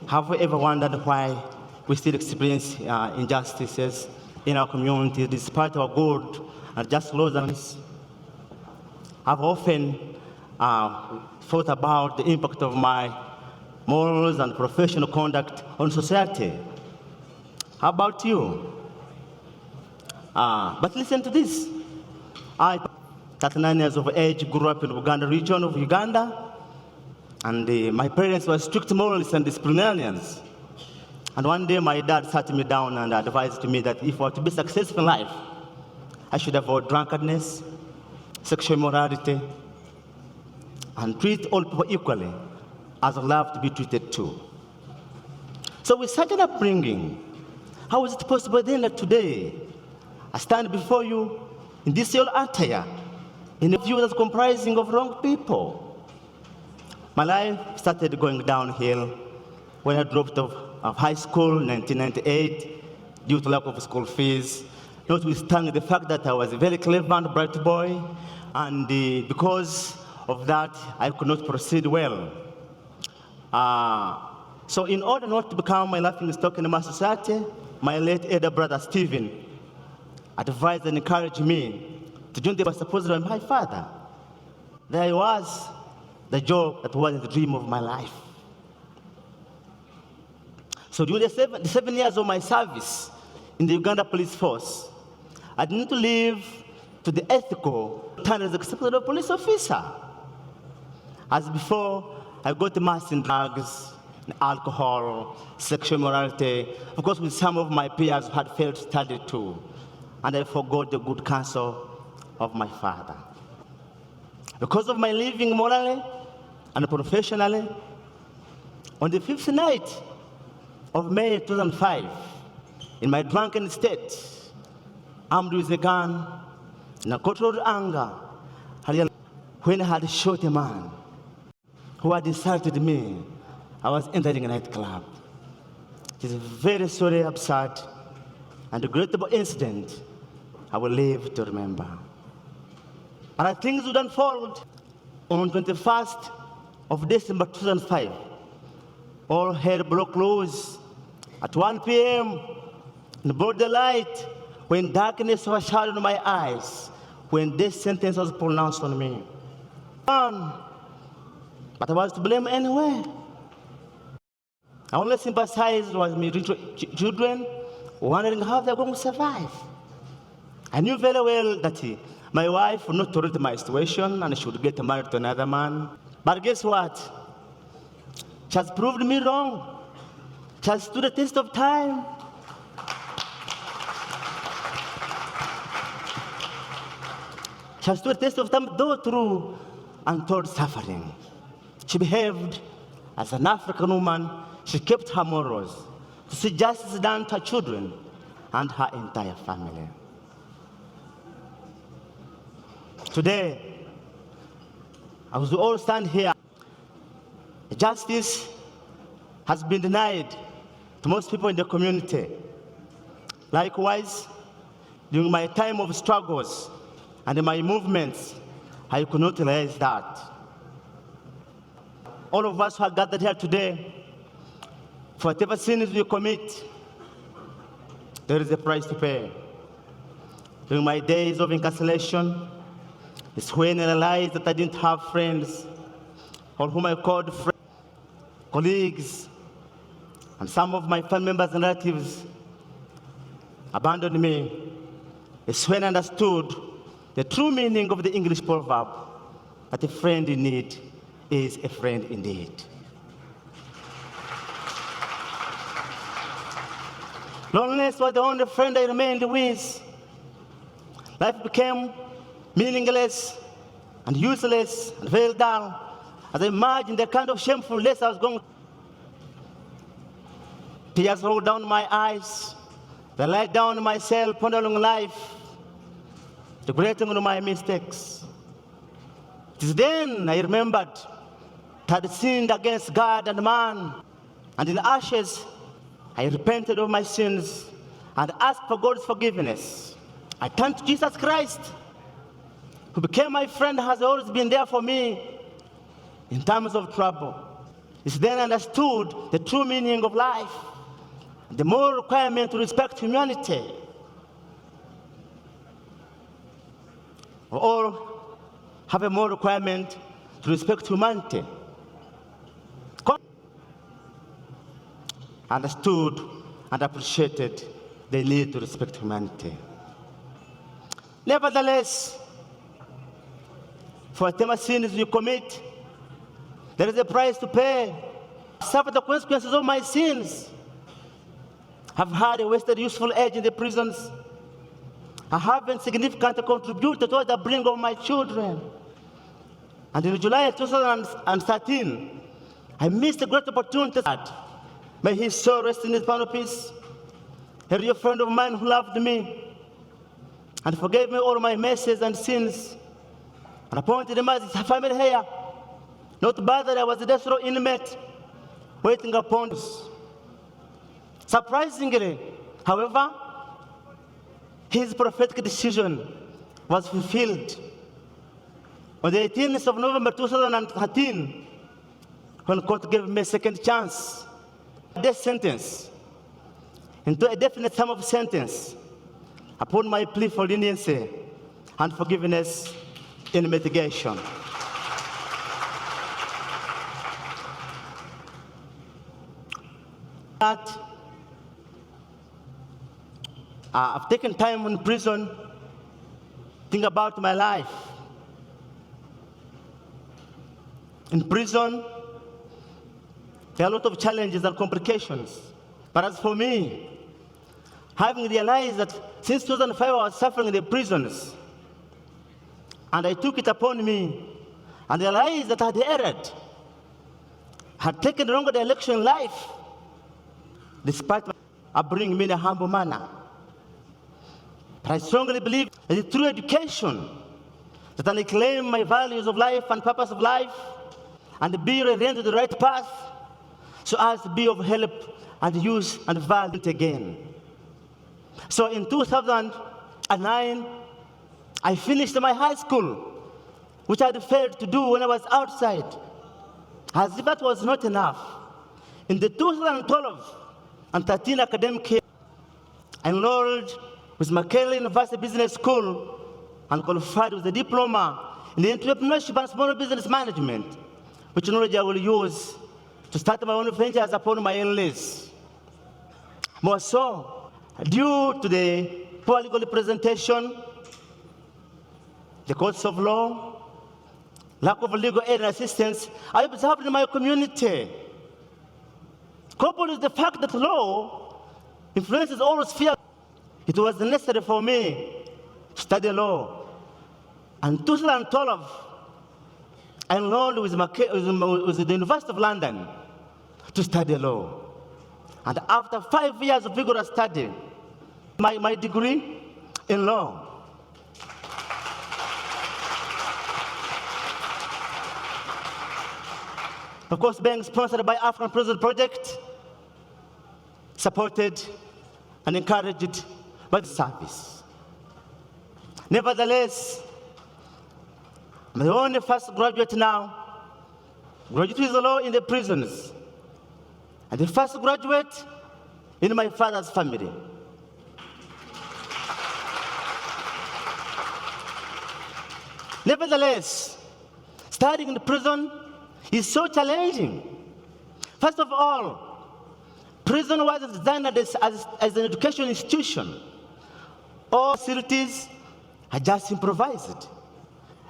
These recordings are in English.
Have you ever wondered why we still experience injustices in our community despite our good and just laws? I've often thought about the impact of my morals and professional conduct on society. How about you? But listen to this. I, 39 years of age, grew up in Uganda region of Uganda. And my parents were strict moralists and disciplinarians. And one day my dad sat me down and advised me that if I were to be successful in life, I should avoid drunkenness, sexual immorality, and treat all people equally, as I love to be treated too. So with such an upbringing, how is it possible then that today I stand before you in this your attire, in a view that's comprising of wrong people? My life started going downhill when I dropped off of high school in 1998 due to lack of school fees, notwithstanding the fact that I was a very clever and bright boy, and because of that, I could not proceed well. So in order not to become my laughing stock in my society, my late elder brother Stephen advised and encouraged me to join the supposed by my father. There I was, the job that was the dream of my life. So during the seven years of my service in the Uganda Police Force, I didn't live to the ethical standards accepted of a police officer. As before, I got immersed in drugs, alcohol, sexual immorality, of course with some of my peers who had failed to study too, and I forgot the good counsel of my father. Because of my living morally and professionally, on the 5th night of May 2005, in my drunken state, armed with a gun, in a controlled anger, when I had shot a man who had insulted me, I was entering a nightclub. It is a very sorry, absurd, and regrettable incident I will live to remember. And things would unfold on 21st of December 2005. All hell broke loose at 1 p.m. in broad daylight, when darkness overshadowed my eyes, when this sentence was pronounced on me. But I was to blame anyway. I only sympathized with my children, wondering how they're going to survive. I knew very well that my wife would not tolerate my situation and she would get married to another man. But guess what? She has proved me wrong. She has stood the test of time. She has stood the test of time, though through untold suffering. She behaved as an African woman. She kept her morals to see justice done to her children and her entire family. Today, as we all stand here, justice has been denied to most people in the community. Likewise, during my time of struggles and in my movements, I could not realize that. All of us who are gathered here today, for whatever sins we commit, there is a price to pay. During my days of incarceration, it's when I realized that I didn't have friends, or whom I called friends, colleagues, and some of my family members and relatives abandoned me. It's when I understood the true meaning of the English proverb that a friend in need is a friend indeed. Loneliness was the only friend I remained with. Life became meaningless and useless and very dull as I imagined the kind of shamefulness I was going. Tears rolled down my eyes. I lied down in my cell, pondering life, regretting on my mistakes. It is then I remembered that I had sinned against God and man, and in ashes I repented of my sins and asked for God's forgiveness. I turned to Jesus Christ, who became my friend, has always been there for me in times of trouble. is then understood the true meaning of life, the moral requirement to respect humanity. We all have a moral requirement to respect humanity. Understood and appreciated the need to respect humanity. Nevertheless, for whatever sins you commit, there is a price to pay. Suffer the consequences of my sins. I've had a wasted useful age in the prisons. I haven't significantly contributed towards the bringing of my children. And in July 2013, I missed a great opportunity. May his soul rest in his final peace. A real friend of mine who loved me and forgave me all my messes and sins, and appointed him as his family heir. Not bad that I was a death row inmate waiting upon us. Surprisingly, however, his prophetic decision was fulfilled on the 18th of November 2013, when court gave me a second chance. Death sentence into a definite term of sentence upon my plea for leniency and forgiveness in mitigation. That I've taken time in prison, think about my life. In prison, there are a lot of challenges and complications. But as for me, having realized that since 2005 I was suffering in the prisons, and I took it upon me and realized that I had erred, had taken the wrong direction in life, despite my upbringing me in a humble manner. But I strongly believe that through education, that I claim my values of life and purpose of life, and be oriented to the right path, so as to be of help and use and value again. So in 2009, I finished my high school, which I had failed to do when I was outside. As if that was not enough, in the 2012 and 13 academic year, I enrolled with McKinley University Business School and qualified with a diploma in the entrepreneurship and small business management, which knowledge I will use to start my own ventures upon my own lease. More so, due to the poor legal representation, the courts of law, lack of legal aid and assistance I observed in my community, coupled with the fact that law influences all spheres, it was necessary for me to study law. And in 2012, I enrolled with the University of London to study law. And after 5 years of vigorous study, my degree in law. Of course, being sponsored by African Prison Project, supported and encouraged by the service. Nevertheless, I'm the only first graduate now, graduate with the law in the prisons, and the first graduate in my father's family. Nevertheless, studying in the prison is so challenging. First of all, prison was designed as an education institution. All facilities are just improvised.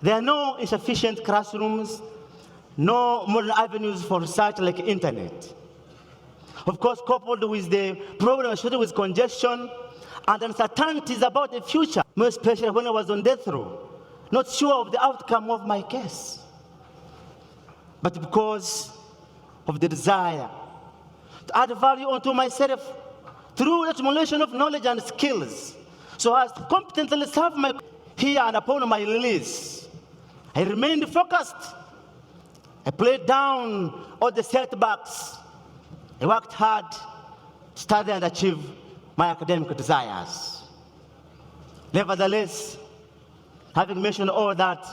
There are no insufficient classrooms, no modern avenues for research like internet. Of course, coupled with the problem associated with congestion and uncertainties about the future, more especially when I was on death row, not sure of the outcome of my case. But because of the desire to add value unto myself through the accumulation of knowledge and skills, so as to competently serve my here and upon my release, I remained focused. I played down all the setbacks. I worked hard, studied and achieved my academic desires. Nevertheless, having mentioned all that,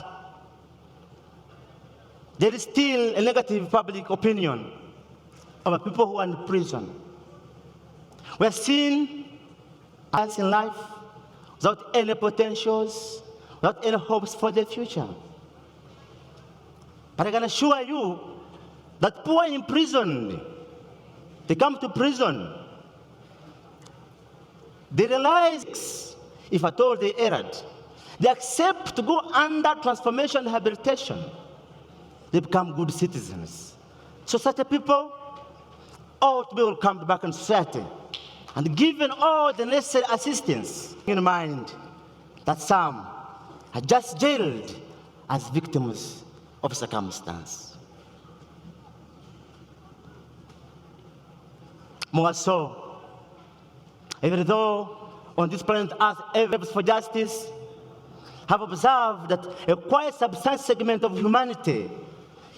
there is still a negative public opinion of people who are in prison. We are seeing us in life without any potentials, without any hopes for the future. But I can assure you that poor imprisoned, they come to prison, they realize, if at all they erred, they accept to go under transformation and rehabilitation. They become good citizens. So such a people ought to be welcomed back in society and given all the necessary assistance, in mind that some are just jailed as victims of circumstance. More so, even though on this planet Earth efforts for justice have observed that a quite substantial segment of humanity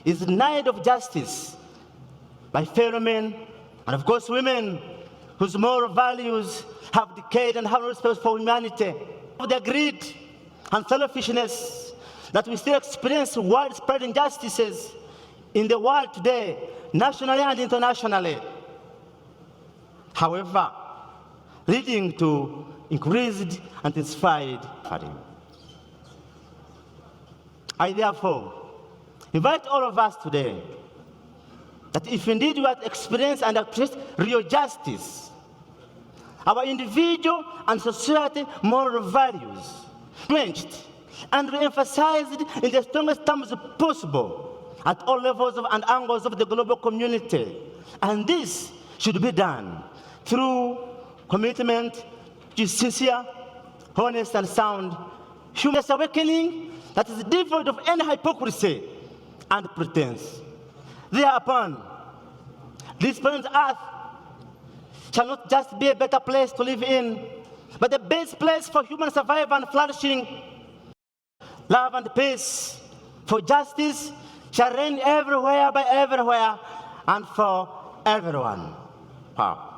is denied of justice by fellow men and of course women whose moral values have decayed and have no respect for humanity, of the greed and selfishness that we still experience widespread injustices in the world today, nationally and internationally. However, leading to increased and intensified suffering. I therefore invite all of us today that if indeed we are to experience and appreciate real justice, our individual and society moral values quenched and re-emphasized in the strongest terms possible at all levels and angles of the global community. And this should be done through commitment to sincere, honest, and sound human awakening that is devoid of any hypocrisy and pretense. Thereupon, this planet Earth shall not just be a better place to live in, but the best place for human survival and flourishing. Love and peace for justice shall reign everywhere by everywhere and for everyone. Wow.